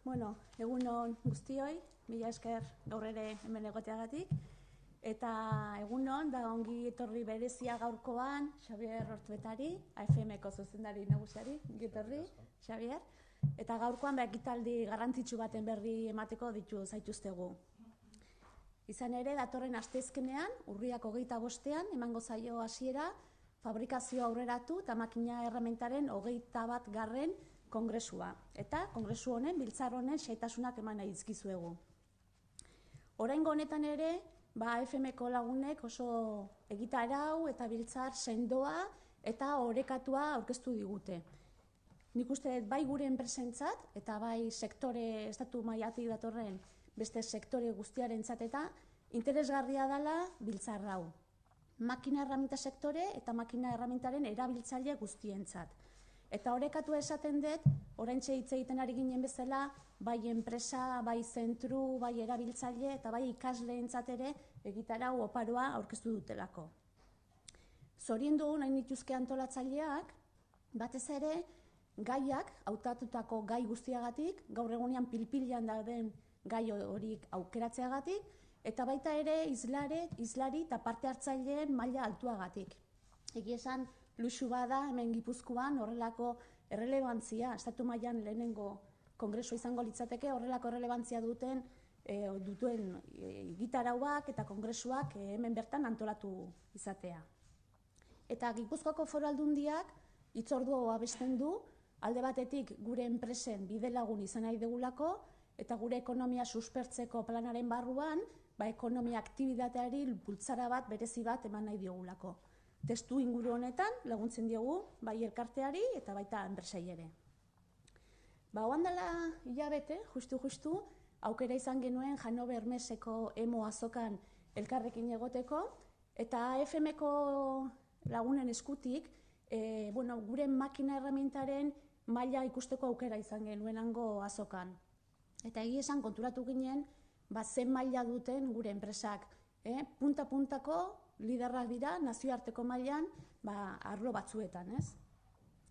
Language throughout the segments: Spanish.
Egunon guztioi, mila esker gaur ere hemen egoteagatik. Eta egunon, da ongi etorri berezia gaurkoan, Xabier Ortuetari, AFM-ko zuzendari nagusiari, ongi etorri, Xabier. Eta gaurkoan ekitaldi garrantzitsu baten berri emateko zaituztegu. Izan ere, datorren asteazkenean, urriak 25ean, emango zaio hasiera, fabrikazio aurreratu eta makina errementaren 21. Kongresua. Eta kongresu honen, biltzar honen xehetasunak eman nahi dizkizuegu. Oraingo honetan ere, AFM-ko lagunek oso egitarau eta biltzar sendoa eta orekatua aurkeztu digute. Nik uste bai gure enpresentzat eta bai sektore estatu mailatik datorren beste sektore guztiarentzat eta interesgarria dela biltzar hau. Makina erraminta sektore eta makina erramintaren erabiltzaile guztientzat. Eta orekatua esaten dut, oraintxe hitz egiten ari ginen bezala, bai enpresa, bai zentru, bai erabiltzaile eta bai ikasleentzat ere egitarau oparoa aurkeztu dutelako. Zoriondu nahi nituzke antolatzaileak, batez ere gaiak, hautatutako gai guztiagatik, gaur egunean pilpilean dauden gai horik aukeratzeagatik, eta baita ere islari eta parte hartzaileen maila altuagatik. Egia esan, luxu bada hemen Gipuzkoan horrelako errelebantzia, estatu mailan lehenengo kongresua izango litzateke, horrelako errelebantzia duten egitarauak eta kongresuak hemen bertan antolatu izatea. Eta Gipuzkoako Foru Aldundiak hitzordu abesten du, alde batetik gure enpresen bidelagun izan nahi dugulako, eta gure ekonomia suspertzeko planaren barruan, ekonomia aktibitateari bultzara bat, berezi bat eman nahi diogulako. Testu inguru honetan laguntzen diogu bai elkarteari eta baita enpresai ere. Oan dela hilabete, justu, aukera izan genuen Hannover Meseko emo azokan elkarrekin egoteko, eta AFM-ko lagunen eskutik, gure makina erramintaren maila ikusteko aukera izan genuen hango azokan. Eta egia esan konturatu ginen, zen maila duten gure enpresak. Punta-puntako liderrak dira nazioarteko mailan arlo batzuetan.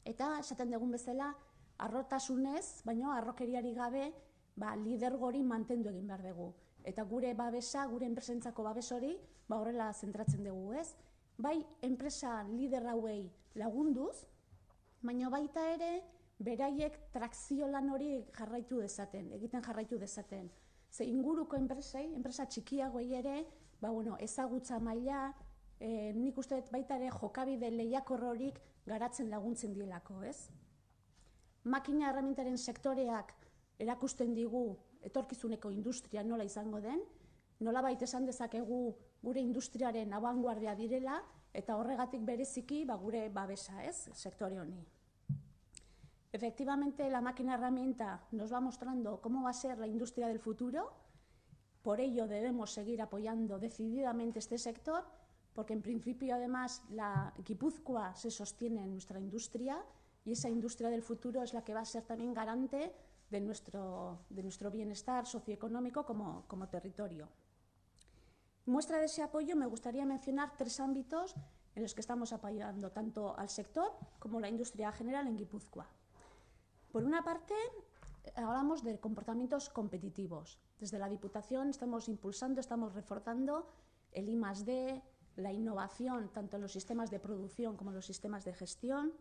Eta esaten dugun bezala, arrotasunez, baina arrokeriari gabe lidergo hori mantendu egin behar dugu. Eta gure babesa, gure enpresentzako babes hori, horrela zentratzen dugu. Bai enpresa lider hauei lagunduz, baina baita ere beraiek trakzio lan hori egiten jarraitu dezaten. Ze inguruko enpresa txikiagoei ere, ezagutza maila, nik uste baita ere jokabide lehiakor horik garatzen laguntzen dielako, ez? Makina erramintaren sektoreak erakusten digu etorkizuneko industria nola izango den, nolabait esan dezakegu gure industriaren abanguardia direla, eta horregatik bereziki gure babesa, ez, sektore honi. Efectivamente, la máquina herramienta nos va mostrando cómo va a ser la industria del futuro. Por ello debemos seguir apoyando decididamente este sector, porque en principio además la Guipúzcoa se sostiene en nuestra industria y esa industria del futuro es la que va a ser también garante de nuestro bienestar socioeconómico como territorio. Muestra de ese apoyo me gustaría mencionar 3 ámbitos en los que estamos apoyando tanto al sector como la industria general en Guipúzcoa. Por una parte, hablamos de comportamientos competitivos. Desde la Diputación estamos impulsando, estamos reforzando el I+D, la innovación, tanto en los sistemas de producción como en los sistemas de gestión,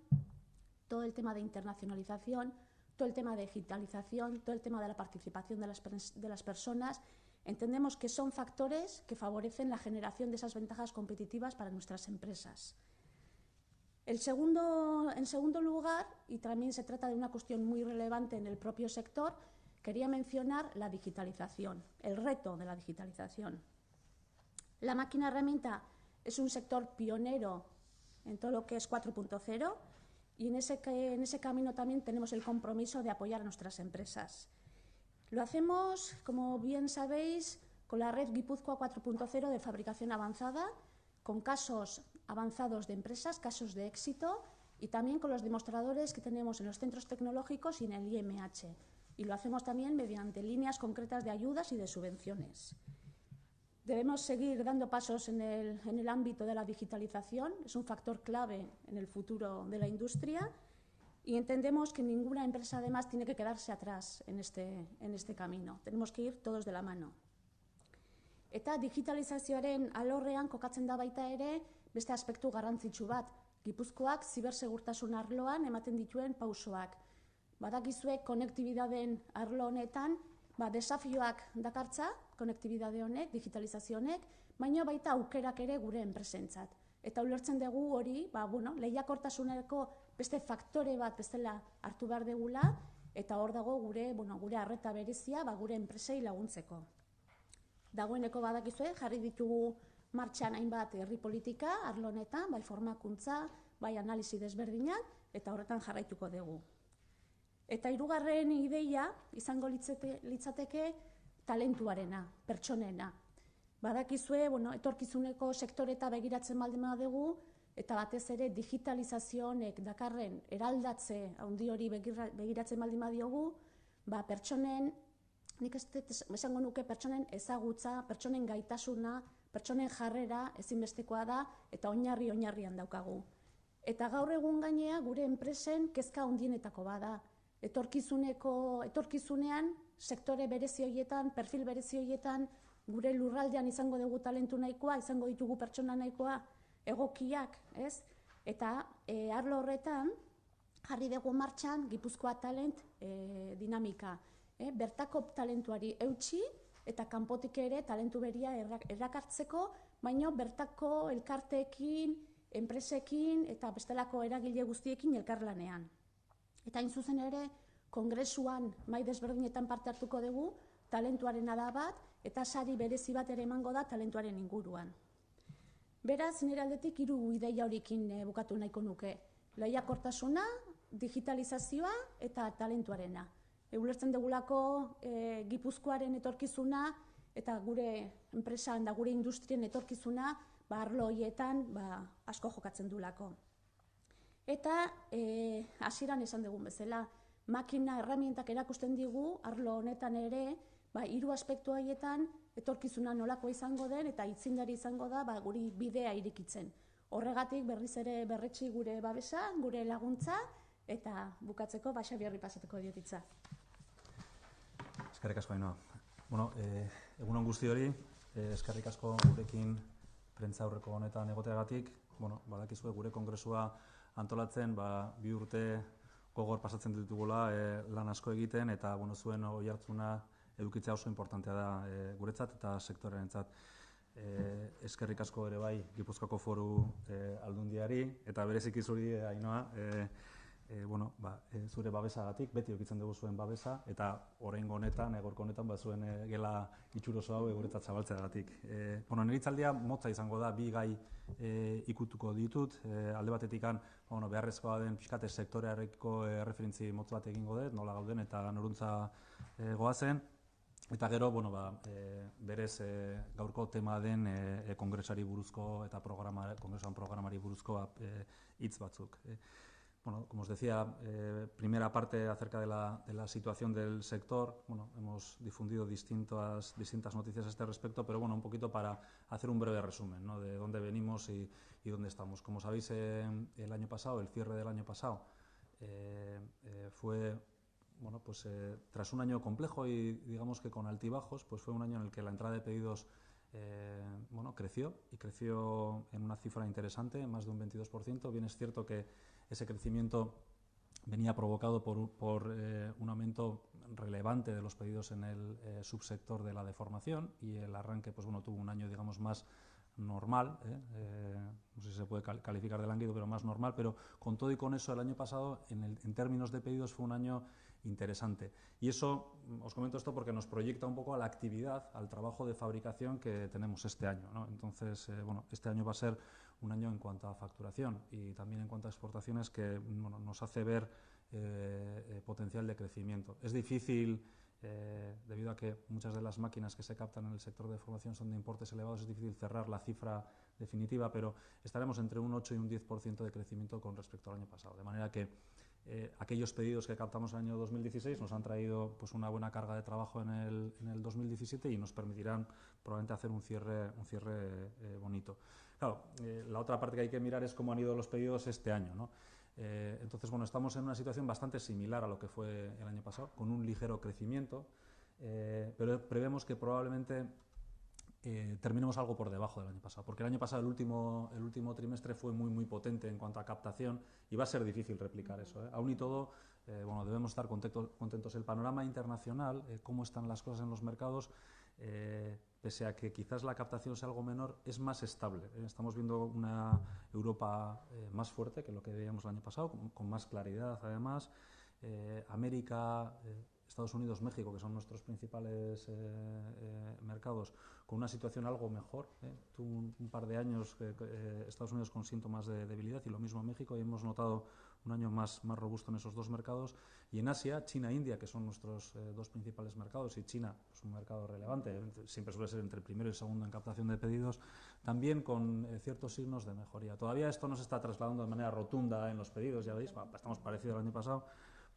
todo el tema de internacionalización, todo el tema de digitalización, todo el tema de la participación de las personas. Entendemos que son factores que favorecen la generación de esas ventajas competitivas para nuestras empresas. En segundo lugar, y también se trata de una cuestión muy relevante en el propio sector, quería mencionar la digitalización, el reto de la digitalización. La máquina herramienta es un sector pionero en todo lo que es 4.0 y en ese camino también tenemos el compromiso de apoyar a nuestras empresas. Lo hacemos, como bien sabéis, con la red Guipúzcoa 4.0 de fabricación avanzada, con casos avanzados de empresas, casos de éxito, y también con los demostradores que tenemos en los centros tecnológicos y en el IMH. Y lo hacemos también mediante líneas concretas de ayudas y de subvenciones. Debemos seguir dando pasos en el ámbito de la digitalización, es un factor clave en el futuro de la industria, Y entendemos que ninguna empresa, además, tiene que quedarse atrás en este camino. Tenemos que ir todos de la mano. Eta digitalizazioaren alorrean kokatzen da baita ere beste aspektu garrantzitsu bat. Gipuzkoak zibersegurtasun arloan ematen dituen pausoak. Badakizue konektibitateen arlo honetan desafioak dakartza, konektibidade honek, digitalizazio honek, baina baita aukerak ere gure enpresentzat. Eta ulertzen dugu hori, lehiakortasuneko beste faktore bat bezala hartu behar degula, eta hor dago gure arreta berezia gure enpresei laguntzeko. Dagoeneko badakizue, jarri ditugu martxan hainbat herri politika, arlo honetan, bai formakuntza, bai analisi desberdinak, eta horretan jarraituko dugu. Eta hirugarren ideia izango litzateke talentuarena, pertsonena. Badakizue, etorkizuneko sektoreta begiratzen baldin badugu, eta batez ere digitalizazio honek dakarren eraldatze handi hori begiratzen baldin badiogu, pertsonen, nik esango nuke pertsonen ezagutza, pertsonen gaitasuna, pertsonen jarrera ezinbestekoa da eta oinarrian daukagu. Eta gaur egun gainea gure enpresen kezka handienetako bada. Etorkizunean, sektore berezi horietan, perfil berezi horietan, gure lurraldean izango dugu talentu nahikoa, izango ditugu pertsona nahikoa, egokiak, ez? Eta arlo horretan, jarri dugu martxan Gipuzkoa Talent dinamika. Bertako talentuari eutsi eta kanpotik ere talentu beria erakartzeko, baina bertako elkarteekin, enpresekin eta bestelako eragile guztiekin elkarlanean. Eta hain zuzen ere, kongresuan mahai desberdinetan parte hartuko dugu, talentuarena da bat, eta sari berezi bat ere emango da talentuaren inguruan. Beraz, nire aldetik 3 ideia horikin bukatu nahiko nuke. Lehiakortasuna, digitalizazioa eta talentuarena. Ulertzen dugulako Gipuzkoaren etorkizuna eta gure enpresan da gure industrien etorkizuna arlo horietan asko jokatzen dulako. Eta hasieran esan dugun bezala, makina erramientak erakusten digu arlo honetan ere 3 aspektu horietan etorkizuna nolakoa izango den eta aitzindari izango da guri bidea irikitzen. Horregatik berriz ere berretsi gure babesa, gure laguntza eta bukatzeko Xabierri pasatuko diotitza. Eskerrik asko, Ainhoa. Egunon guzti hori, eskerrik asko gurekin prentza aurreko honetan egoteagatik. Badakizue gure kongresua antolatzen, 2 urte gogor pasatzen ditugula lan asko egiten, eta zuen oihartzuna edukitzea oso importantea da guretzat eta sektorearentzat. Eskerrik asko ere bai Gipuzkoako Foru Aldundiari, eta bereziki zuri, Ainhoa, zure babesagatik, beti edukitzen dugu zuen babesa, eta oraingo honetan, egorko honetan, zuen gela itxuroso hau guretzat zabaltzeagatik. Nire hitzaldia motza izango da, 2 gai ikutuko ditut. Alde batetik beharrezkoa den pixkate sektorearekiko referentzi motz bat egingo dut, nola gauden eta noruntza goazen. Eta gero, berez gaurko tema den kongresari buruzko eta kongresuan programari buruzko hitz batzuk. Como os decía, primera parte acerca de la situación del sector. Hemos difundido distintas noticias a este respecto, pero un poquito para hacer un breve resumen, ¿no?, de dónde venimos y dónde estamos. Como sabéis, el año pasado, el cierre del año pasado, fue, tras un año complejo y digamos que con altibajos, fue un año en el que la entrada de pedidos creció en una cifra interesante, más de un 22%. Bien es cierto que ese crecimiento venía provocado por un aumento relevante de los pedidos en el subsector de la deformación, y el arranque tuvo un año, digamos, más normal, no sé si se puede calificar de lánguido, pero más normal. Pero con todo y con eso, el año pasado, en términos de pedidos, fue un año interesante. Y eso, os comento esto porque nos proyecta un poco a la actividad, al trabajo de fabricación que tenemos este año, ¿no? Entonces, este año va a ser un año en cuanto a facturación y también en cuanto a exportaciones que nos hace ver potencial de crecimiento. Es difícil, debido a que muchas de las máquinas que se captan en el sector de formación son de importes elevados, es difícil cerrar la cifra definitiva, pero estaremos entre un 8 y un 10% de crecimiento con respecto al año pasado. De manera que aquellos pedidos que captamos en el año 2016 nos han traído una buena carga de trabajo en el 2017 y nos permitirán probablemente hacer un cierre bonito. Claro, la otra parte que hay que mirar es cómo han ido los pedidos este año, ¿no? Entonces, bueno, estamos en una situación bastante similar a lo que fue el año pasado, con un ligero crecimiento, pero prevemos que probablemente terminemos algo por debajo del año pasado, porque el año pasado el último trimestre fue muy potente en cuanto a captación y va a ser difícil replicar eso, ¿eh? Aún y todo, bueno, debemos estar contentos. El panorama internacional, cómo están las cosas en los mercados, pese a que quizás la captación sea algo menor, es más estable. Estamos viendo una Europa más fuerte que lo que veíamos el año pasado, con más claridad además. América, Estados Unidos, México, que son nuestros principales mercados, con una situación algo mejor. Tuvo un par de años Estados Unidos con síntomas de debilidad y lo mismo México, y hemos notado un año más robusto en esos dos mercados. Y en Asia, China e India, que son nuestros dos principales mercados, y China es pues, un mercado relevante, siempre suele ser entre el primero y el segundo en captación de pedidos, también con ciertos signos de mejoría. Todavía esto no se está trasladando de manera rotunda en los pedidos, ya veis, estamos parecidos al año pasado,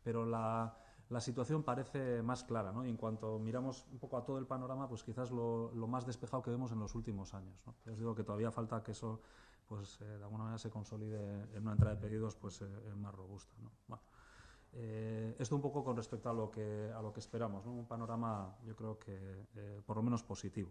pero la situación parece más clara, ¿no? Y en cuanto miramos un poco a todo el panorama, pues quizás lo más despejado que vemos en los últimos años, ¿no? Ya os digo que todavía falta que eso pues, de alguna manera se consolide en una entrada de pedidos pues, más robusta, ¿no? Bueno, esto un poco con respecto a lo que esperamos, ¿no? Un panorama, yo creo que por lo menos positivo.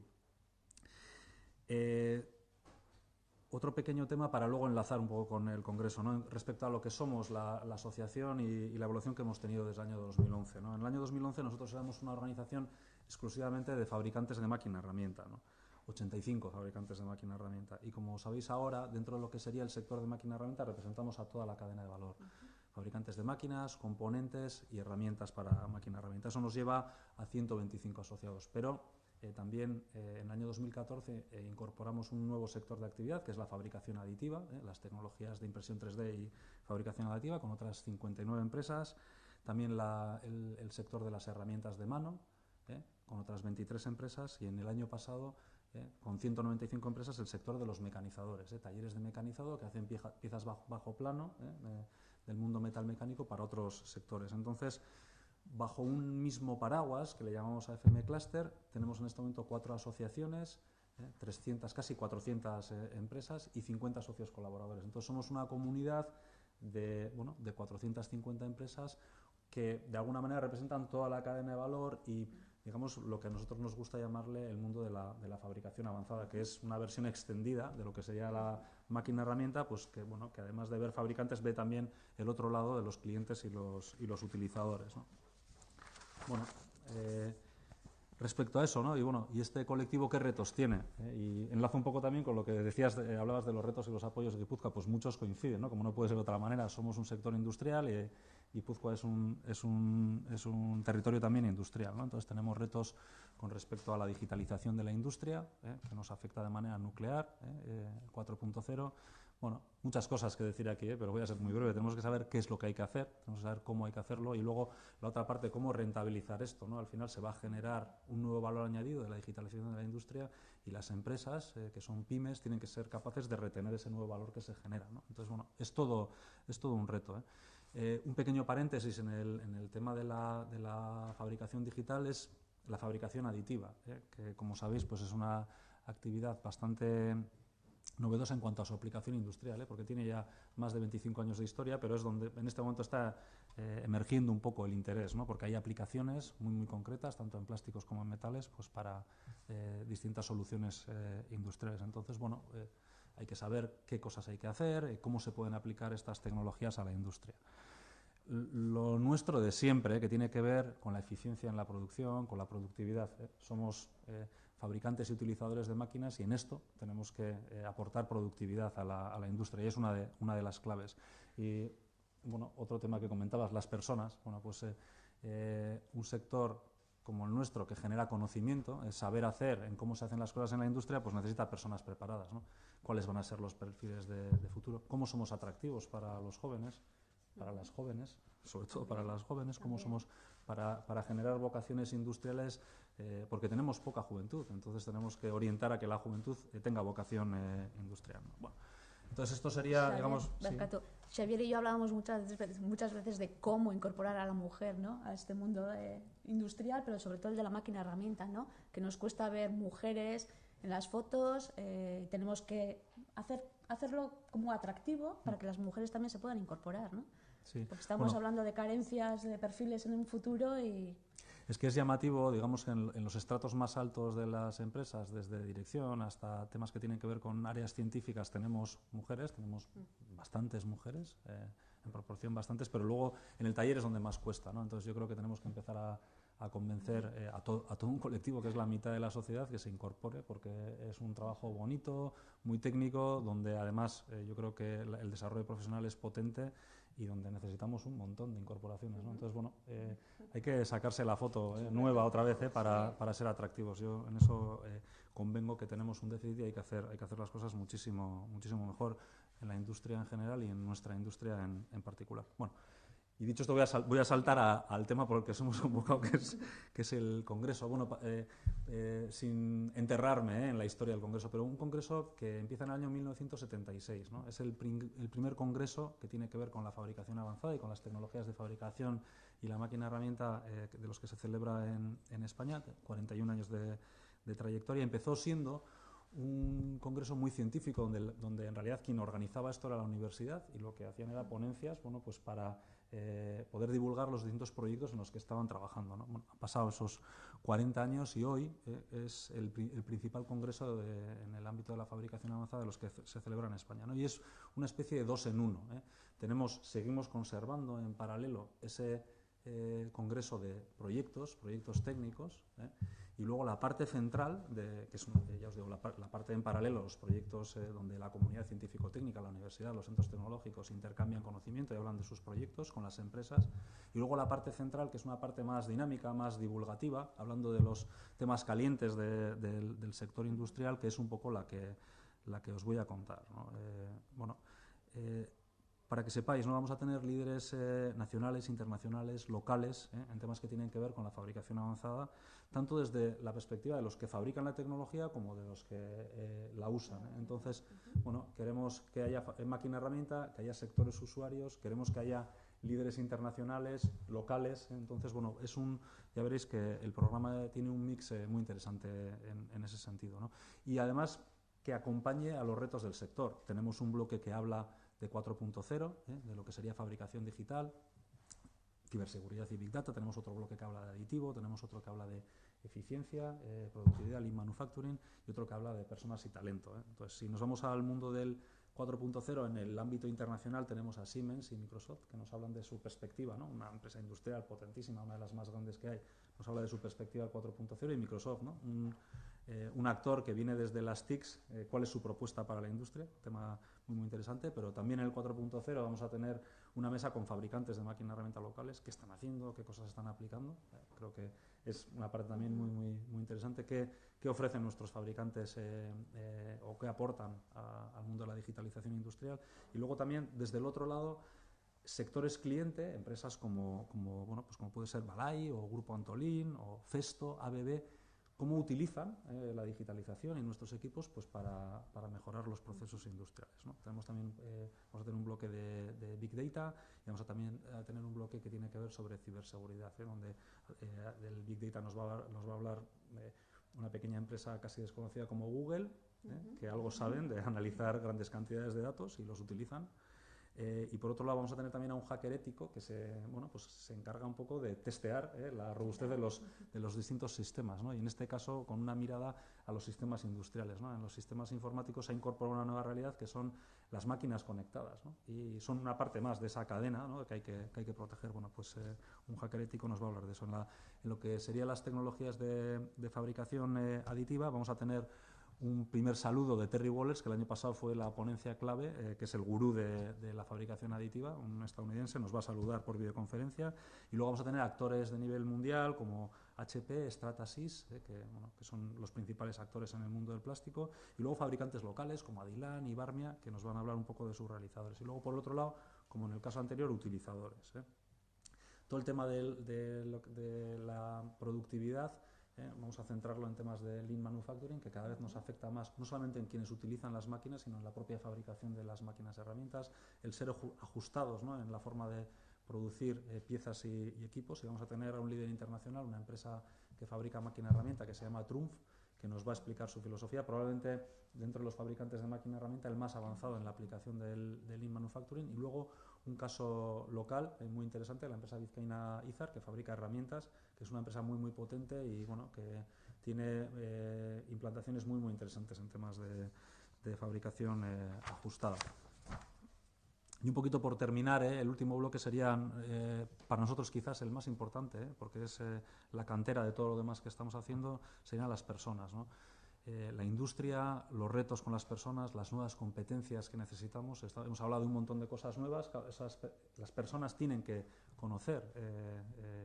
Otro pequeño tema para luego enlazar un poco con el Congreso, ¿no? Respecto a lo que somos la asociación y la evolución que hemos tenido desde el año 2011, ¿no? En el año 2011 nosotros éramos una organización exclusivamente de fabricantes de máquina-herramienta, ¿no? 85 fabricantes de máquina-herramienta. Y como sabéis ahora, dentro de lo que sería el sector de máquina-herramienta, representamos a toda la cadena de valor. Fabricantes de máquinas, componentes y herramientas para máquina-herramienta. Eso nos lleva a 125 asociados. Pero también en el año 2014 incorporamos un nuevo sector de actividad, que es la fabricación aditiva, las tecnologías de impresión 3D y fabricación aditiva, con otras 59 empresas. También el sector de las herramientas de mano, con otras 23 empresas. Y en el año pasado, con 195 empresas, el sector de los mecanizadores, talleres de mecanizado que hacen piezas bajo plano del mundo metal mecánico para otros sectores. Entonces, bajo un mismo paraguas, que le llamamos AFM Cluster, tenemos en este momento 4 asociaciones, 300, casi 400 empresas y 50 socios colaboradores. Entonces somos una comunidad de 450 empresas que de alguna manera representan toda la cadena de valor y, digamos, lo que a nosotros nos gusta llamarle el mundo de la fabricación avanzada, que es una versión extendida de lo que sería la máquina-herramienta, pues que además de ver fabricantes ve también el otro lado de los clientes y los utilizadores, ¿no? Bueno, respecto a eso, ¿no? Y este colectivo, ¿qué retos tiene? Y enlazo un poco también con lo que decías, hablabas de los retos y los apoyos de Guipúzcoa, pues muchos coinciden, ¿no? Como no puede ser de otra manera, somos un sector industrial y Guipúzcoa es un territorio también industrial, ¿no? Entonces tenemos retos con respecto a la digitalización de la industria, que nos afecta de manera nuclear, 4.0. Bueno, muchas cosas que decir aquí, pero voy a ser muy breve. Tenemos que saber qué es lo que hay que hacer, tenemos que saber cómo hay que hacerlo y luego la otra parte, cómo rentabilizar esto, ¿no? Al final se va a generar un nuevo valor añadido de la digitalización de la industria y las empresas, que son pymes, tienen que ser capaces de retener ese nuevo valor que se genera, ¿no? Entonces, bueno, es todo un reto, un pequeño paréntesis en el tema de la fabricación digital es la fabricación aditiva, que como sabéis pues es una actividad bastante novedosa en cuanto a su aplicación industrial, porque tiene ya más de 25 años de historia, pero es donde en este momento está emergiendo un poco el interés, ¿no? Porque hay aplicaciones muy concretas, tanto en plásticos como en metales, pues para distintas soluciones industriales. Entonces, bueno, hay que saber qué cosas hay que hacer, cómo se pueden aplicar estas tecnologías a la industria. Lo nuestro de siempre, que tiene que ver con la eficiencia en la producción, con la productividad. Somos fabricantes y utilizadores de máquinas y en esto tenemos que aportar productividad a la industria y es una de las claves. Y bueno, otro tema que comentabas, las personas. Bueno, pues un sector como el nuestro que genera conocimiento, saber hacer en cómo se hacen las cosas en la industria, pues necesita personas preparadas, ¿no? ¿Cuáles van a ser los perfiles de futuro? ¿Cómo somos atractivos para los jóvenes? Para las jóvenes, sobre todo para las jóvenes, cómo somos para generar vocaciones industriales, porque tenemos poca juventud, entonces tenemos que orientar a que la juventud tenga vocación industrial, ¿no? Bueno, entonces esto sería, Xavier, digamos... Xavier y yo hablábamos muchas veces de cómo incorporar a la mujer, ¿no? A este mundo industrial, pero sobre todo el de la máquina herramienta, ¿no? Que nos cuesta ver mujeres en las fotos, tenemos que hacerlo como atractivo para que las mujeres también se puedan incorporar, ¿no? Sí. Porque estamos hablando de carencias de perfiles en un futuro y... Es que es llamativo, digamos, en los estratos más altos de las empresas, desde dirección hasta temas que tienen que ver con áreas científicas, tenemos mujeres, tenemos bastantes mujeres, en proporción bastantes, pero luego en el taller es donde más cuesta, ¿no? Entonces yo creo que tenemos que empezar a convencer a todo un colectivo, que es la mitad de la sociedad, que se incorpore, porque es un trabajo bonito, muy técnico, donde además yo creo que el desarrollo profesional es potente y donde necesitamos un montón de incorporaciones, ¿no? Entonces, bueno, hay que sacarse la foto nueva otra vez para ser atractivos. Yo en eso convengo que tenemos un déficit y hay que hacer las cosas muchísimo mejor en la industria en general y en nuestra industria en particular. Bueno, y dicho esto, voy a saltar al tema por el que nos hemos convocado, que es el Congreso. Bueno, sin enterrarme en la historia del Congreso, pero un Congreso que empieza en el año 1976, ¿no? Es el primer Congreso que tiene que ver con la fabricación avanzada y con las tecnologías de fabricación y la máquina herramienta de los que se celebra en España, 41 años de trayectoria. Empezó siendo un congreso muy científico donde en realidad quien organizaba esto era la universidad y lo que hacían era ponencias, bueno, pues para poder divulgar los distintos proyectos en los que estaban trabajando, ¿no? Bueno, han pasado esos 40 años y hoy es el principal congreso en el ámbito de la fabricación avanzada de los que se celebra en España, ¿no? Y es una especie de 2 en 1, ¿eh? Seguimos conservando en paralelo ese congreso de proyectos técnicos, y luego la parte central, que es, ya os digo, la parte en paralelo, los proyectos donde la comunidad científico-técnica, la universidad, los centros tecnológicos intercambian conocimiento y hablan de sus proyectos con las empresas, y luego la parte central, que es una parte más dinámica, más divulgativa, hablando de los temas calientes del sector industrial, que es un poco la que os voy a contar, ¿no? Para que sepáis, ¿no? Vamos a tener líderes nacionales, internacionales, locales, en temas que tienen que ver con la fabricación avanzada, tanto desde la perspectiva de los que fabrican la tecnología como de los que la usan, ¿eh? Entonces, bueno, queremos que haya máquina herramienta, que haya sectores usuarios, queremos que haya líderes internacionales, locales. Entonces, bueno, ya veréis que el programa tiene un mix muy interesante en ese sentido, ¿no? Y además que acompañe a los retos del sector. Tenemos un bloque que habla de 4.0, de lo que sería fabricación digital, ciberseguridad y Big Data. Tenemos otro bloque que habla de aditivo, tenemos otro que habla de eficiencia, productividad, Lean Manufacturing, y otro que habla de personas y talento, ¿eh? Entonces, si nos vamos al mundo del 4.0, en el ámbito internacional tenemos a Siemens y Microsoft, que nos hablan de su perspectiva, ¿no? Una empresa industrial potentísima, una de las más grandes que hay, nos habla de su perspectiva 4.0, y Microsoft, ¿no? Un actor que viene desde las TICs, cuál es su propuesta para la industria, tema muy interesante, pero también en el 4.0 vamos a tener una mesa con fabricantes de máquinas herramientas locales, qué están haciendo, qué cosas están aplicando. Creo que es una parte también muy interesante. ¿Qué ofrecen nuestros fabricantes o qué aportan al mundo de la digitalización industrial? Y luego también, desde el otro lado, sectores cliente, empresas como puede ser Balay o Grupo Antolín o Festo, ABB, cómo utilizan la digitalización en nuestros equipos, pues para mejorar los procesos industriales, ¿no? Tenemos también, vamos a tener un bloque de Big Data, y vamos a también tener un bloque que tiene que ver sobre ciberseguridad, donde del Big Data nos va a hablar una pequeña empresa casi desconocida como Google, que algo saben de analizar grandes cantidades de datos y los utilizan. Y por otro lado vamos a tener también a un hacker ético que se encarga un poco de testear la robustez de los distintos sistemas, ¿no? Y en este caso con una mirada a los sistemas industriales, ¿no? En los sistemas informáticos se ha incorporado una nueva realidad que son las máquinas conectadas, ¿no? Y son una parte más de esa cadena, ¿no? que hay que proteger. Bueno, pues un hacker ético nos va a hablar de eso. En lo que serían las tecnologías de fabricación aditiva, vamos a tener un primer saludo de Terry Wohlers, que el año pasado fue la ponencia clave, que es el gurú de la fabricación aditiva, un estadounidense, nos va a saludar por videoconferencia, y luego vamos a tener actores de nivel mundial como HP, Stratasys, que son los principales actores en el mundo del plástico, y luego fabricantes locales como Adilan y Barmia, que nos van a hablar un poco de sus realizadores, y luego por el otro lado, como en el caso anterior, utilizadores. Todo el tema de la productividad, vamos a centrarlo en temas de Lean Manufacturing, que cada vez nos afecta más, no solamente en quienes utilizan las máquinas, sino en la propia fabricación de las máquinas herramientas, el ser ajustados, ¿no? En la forma de producir piezas y equipos. Y vamos a tener a un líder internacional, una empresa que fabrica máquina herramienta que se llama Trumpf, que nos va a explicar su filosofía. Probablemente dentro de los fabricantes de máquina herramienta el más avanzado en la aplicación del Lean Manufacturing. Y luego un caso local muy interesante, la empresa vizcaína Izar, que fabrica herramientas, que es una empresa muy potente y bueno, que tiene implantaciones muy interesantes en temas de fabricación ajustada. Y un poquito por terminar, el último bloque sería para nosotros quizás el más importante, porque es la cantera de todo lo demás que estamos haciendo, serían las personas, ¿no? La industria, los retos con las personas, las nuevas competencias que necesitamos. Hemos hablado de un montón de cosas nuevas. Las personas tienen que conocer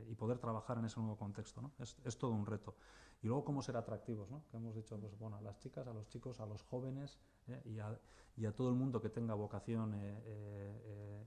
y poder trabajar en ese nuevo contexto, ¿no? Es todo un reto. Y luego cómo ser atractivos, ¿no? Que hemos dicho, pues, bueno, a las chicas, a los chicos, a los jóvenes y a todo el mundo que tenga vocación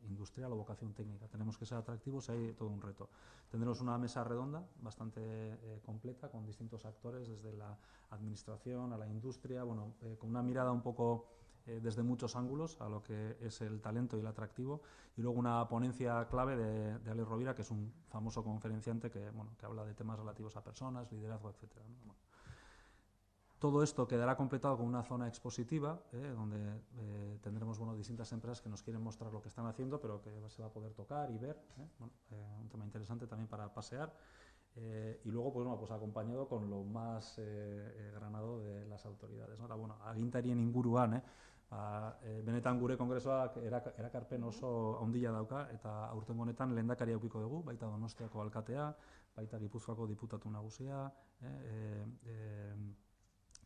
industrial o vocación técnica. Tenemos que ser atractivos y hay todo un reto. Tendremos una mesa redonda bastante completa con distintos actores, desde la administración a la industria, bueno, con una mirada un poco desde muchos ángulos a lo que es el talento y el atractivo, y luego una ponencia clave de Alex Rovira, que es un famoso conferenciante que habla de temas relativos a personas, liderazgo, etcétera, ¿no? Bueno, todo esto quedará completado con una zona expositiva, donde tendremos distintas empresas que nos quieren mostrar lo que están haciendo, pero que se va a poder tocar y ver. Un tema interesante también para pasear. Y luego, pues acompañado con lo más granado de las autoridades, ¿no? Agintarien inguruan, benetan gure kongresoak erakarpen oso handia dauka, eta aurtengo honetan lehendakaria edukiko dugu, baita Donostiako alkatea, baita Gipuzkoako diputatu nagusia,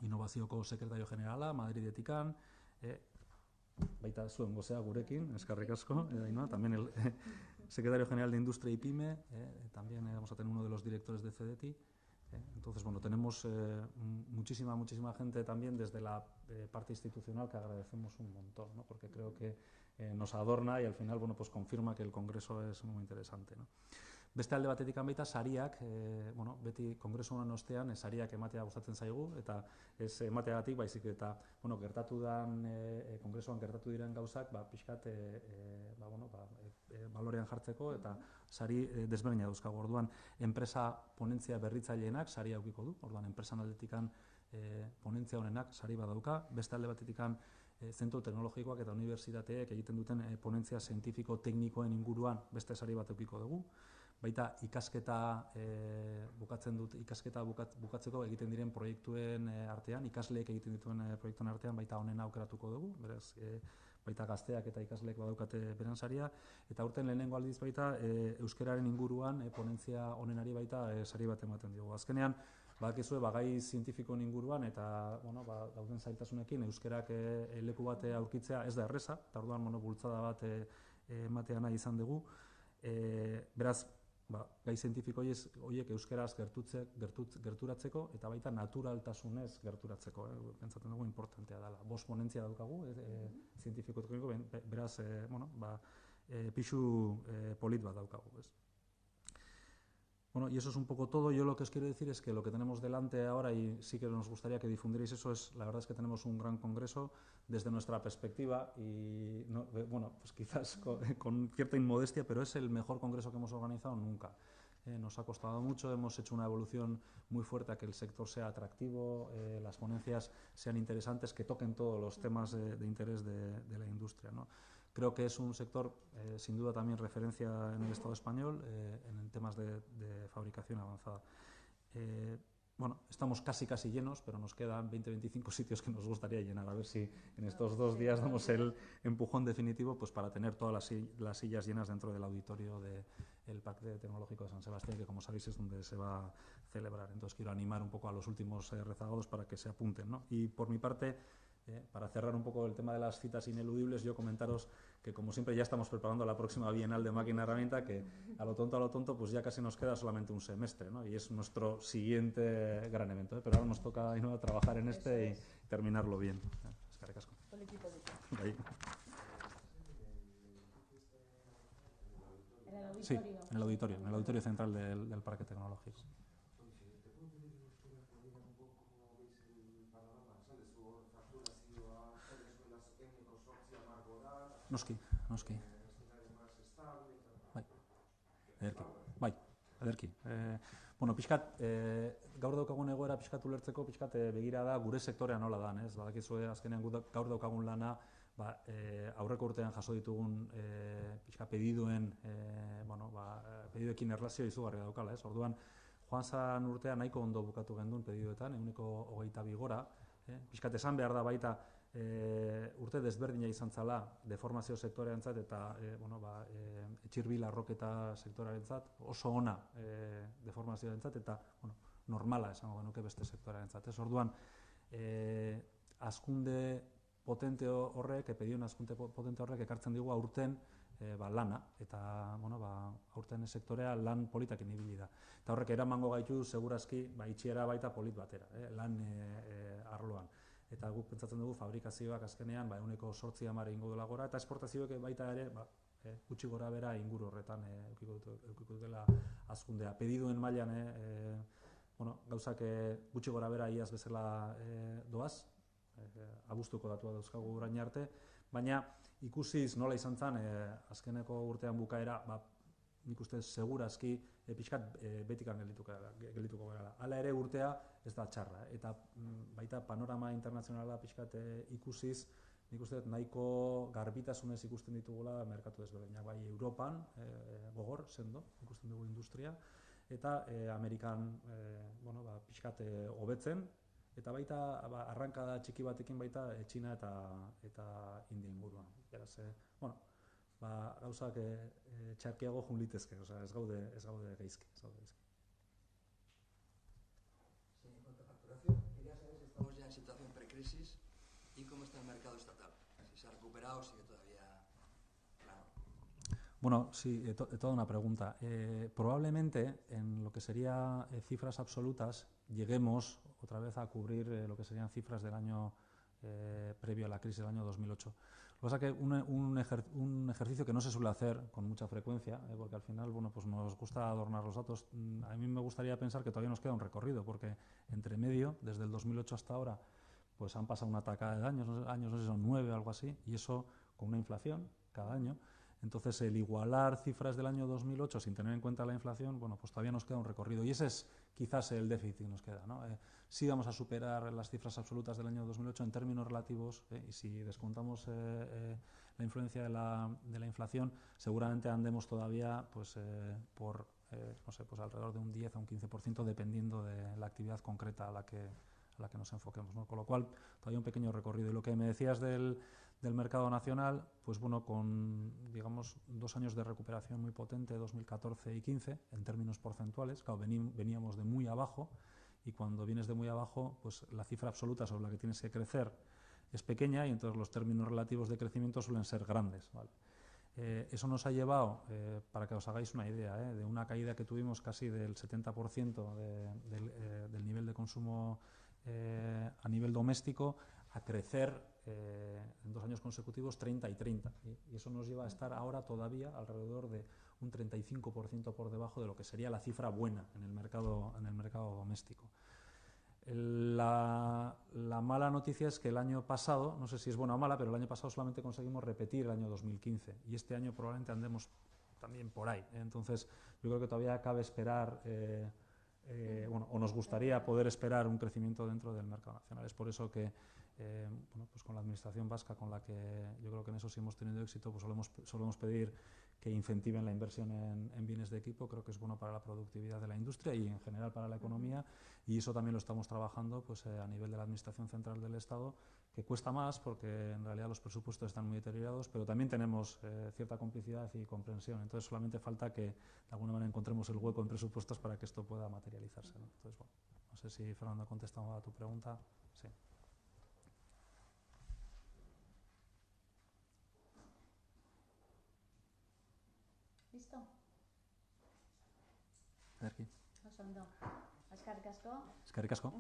Innovazioko sekretario generala, Madridetikan, baita zuen gozea gurekin, eskerrik asko, también el secretario general de Industria y PYME, también vamos a tener uno de los directores de CEDETI. Entonces, bueno, tenemos muchísima gente también desde la parte institucional, que agradecemos un montón, ¿no? Porque creo que nos adorna y al final, bueno, pues confirma que el Congreso es muy interesante, ¿no? Beste alde batetik baita sariak, beti kongresuan ostean sariak ematea gustatzen zaigu, eta ez emateagatik, baizik eta kongresuan gertatu diren gauzak, pixkat balorean jartzeko, eta sari desberdina dauzkagu. Orduan, enpresa ponentzia berritzaileenak sari aukiko du, orduan, enpresan aldetikan ponentzia honenak sari badauka, beste alde batetikan zentro teknologikoak eta unibertsitateek egiten duten ponentzia zientifiko-teknikoen inguruan beste sari bat aukiko dugu. Baita ikasketa bukatzeko egiten diren proiektuen artean, ikasleek egiten dituen proiektuen artean, baita honena aukeratuko dugu, beraz, baita gazteak eta ikasleek badaukate beren saria, eta aurten lehenengo aldiz baita euskararen inguruan ponentzia honenari baita sari bat ematen diogu. Azkenean, badakizue, gai zientifikoen inguruan eta dauden zailtasunekin euskerak leku bat aurkitzea ez da erreza, eta orduan bultzada bat ematea nahi izan dugu. Beraz, gai zientifiko horiek euskeraz gerturatzeko eta baita naturaltasunez gerturatzeko, pentsatzen dugu importantea dela. 5 ponentzia daukagu, zientifiko-tekniko, beraz, pixu polit bat daukagu. Bueno, y eso es un poco todo. Yo lo que os quiero decir es que lo que tenemos delante ahora, y sí que nos gustaría que difundierais eso, la verdad es que tenemos un gran congreso desde nuestra perspectiva y, pues quizás con cierta inmodestia, pero es el mejor congreso que hemos organizado nunca. Nos ha costado mucho, hemos hecho una evolución muy fuerte a que el sector sea atractivo, las ponencias sean interesantes, que toquen todos los temas de interés de la industria, ¿no? Creo que es un sector, sin duda, también referencia en el Estado español en temas de fabricación avanzada. Bueno, estamos casi llenos, pero nos quedan 20-25 sitios que nos gustaría llenar. A ver si en estos 2 días damos el empujón definitivo, pues para tener todas las sillas llenas dentro del auditorio del Parque Tecnológico de San Sebastián, que como sabéis es donde se va a celebrar. Entonces quiero animar un poco a los últimos rezagados para que se apunten, ¿no? Y por mi parte, para cerrar un poco el tema de las citas ineludibles, yo comentaros que, como siempre, ya estamos preparando la próxima Bienal de Máquina Herramienta, que a lo tonto, pues ya casi nos queda solamente un semestre, ¿no? Y es nuestro siguiente gran evento, pero ahora nos toca trabajar en este y terminarlo bien. Eskerrik asko. Sí, en el auditorio central del Parque Tecnológico. Noski. Bai. Ederki. Bueno, pixkat, gaur daukagun egoera pixkat ulertzeko, pixkat begira da gure sektorea nola dan, ez? Badakizue azkenean gaur daukagun lana, aurreko urtean jaso ditugun pixkat pediduen, pediduekin erlazio izugarria daukala, ez? Orduan, joan zan urtea nahiko ondo bukatu gendun pediduetan, 22 gora, pixkat esan behar da baita urte desberdina izan zala deformazio sektorearentzat eta etxirbil arroketa sektorearentzat oso ona deformazioarentzat eta normala esango genuke beste sektorearentzat. Orduan, hazkunde potente horrek, pedioen hazkunde potente horrek ekartzen digu aurten lana, eta aurten sektorea lan politakin ibili da. Eta horrek eramango gaitu segurazki itxiera baita polit batera, lan arloan. Eta guk pentsatzen dugu fabrikazioak azkenean 8-10% ingo dela gora, eta esportazioek baita ere gutxi gora bera inguru horretan eukiko dutela hazkundea. Pediduen mailan gauzak gutxi gora bera iaz bezala doaz, abuztuko datua dauzkagu orain arte, baina ikusiz nola izan zen azkeneko urtean bukaera, nik uste segurazki pixkat betikan geldituko gara. Hala ere urtea ez da txarra, eta baita panorama internazionala pixkat ikusiz, nik uste nahiko garbitasunez ikusten ditugula merkatu desberdinak, bai Europan, gogor, sendo, ikusten dugu industria, eta Amerikan pixkat hobetzen, eta baita arrankada txiki batekin baita Txina eta India inguruan. Beraz, gauzak txarkiago jun litezke, ez gaude gaizki. Sí, en cuanto a facturación, quería saber si estamos ya en situación precrisis y cómo está el mercado estatal. Si se ha recuperado o sigue todavía plano. Bueno, sí, toda una pregunta. Probablemente en lo que sería cifras absolutas lleguemos otra vez a cubrir lo que serían cifras del año previo a la crisis del año 2008. Lo que pasa es que un ejercicio que no se suele hacer con mucha frecuencia, porque al final nos gusta adornar los datos, a mí me gustaría pensar que todavía nos queda un recorrido, porque entre medio, desde el 2008 hasta ahora, pues han pasado una tacada de años, no sé si son 9 o algo así, y eso con una inflación cada año. Entonces, el igualar cifras del año 2008 sin tener en cuenta la inflación, pues todavía nos queda un recorrido. Y ese es quizás el déficit que nos queda, ¿no? Sí vamos a superar las cifras absolutas del año 2008 en términos relativos, y si descontamos la influencia de la inflación, seguramente andemos todavía por alrededor de un 10 a un 15%, dependiendo de la actividad concreta a la que nos enfoquemos, ¿no? Con lo cual, todavía un pequeño recorrido. Y lo que me decías del mercado nacional, pues bueno, con, digamos, 2 años de recuperación muy potente, 2014 y 15, en términos porcentuales. Claro, veníamos de muy abajo, y cuando vienes de muy abajo, pues la cifra absoluta sobre la que tienes que crecer es pequeña, y entonces los términos relativos de crecimiento suelen ser grandes, ¿vale? Eso nos ha llevado, para que os hagáis una idea, de una caída que tuvimos casi del 70% del nivel de consumo a nivel doméstico, a crecer en 2 años consecutivos 30 y 30. Y eso nos lleva a estar ahora todavía alrededor de un 35% por debajo de lo que sería la cifra buena en el mercado doméstico. La mala noticia es que el año pasado, no sé si es buena o mala, pero el año pasado solamente conseguimos repetir el año 2015, y este año probablemente andemos también por ahí. Entonces, yo creo que todavía cabe esperar, o nos gustaría poder esperar un crecimiento dentro del mercado nacional. Es por eso que pues con la administración vasca, con la que yo creo que en eso sí hemos tenido éxito, pues solemos pedir que incentiven la inversión en bienes de equipo. Creo que es bueno para la productividad de la industria y en general para la economía, y eso también lo estamos trabajando a nivel de la Administración Central del Estado, que cuesta más porque en realidad los presupuestos están muy deteriorados, pero también tenemos cierta complicidad y comprensión. Entonces solamente falta que de alguna manera encontremos el hueco en presupuestos para que esto pueda materializarse, ¿no? Entonces, bueno, no sé si Fernando ha contestado a tu pregunta. Sí. Listo? Ederki. Oso ondo. Eskerrik asko. Eskerrik asko.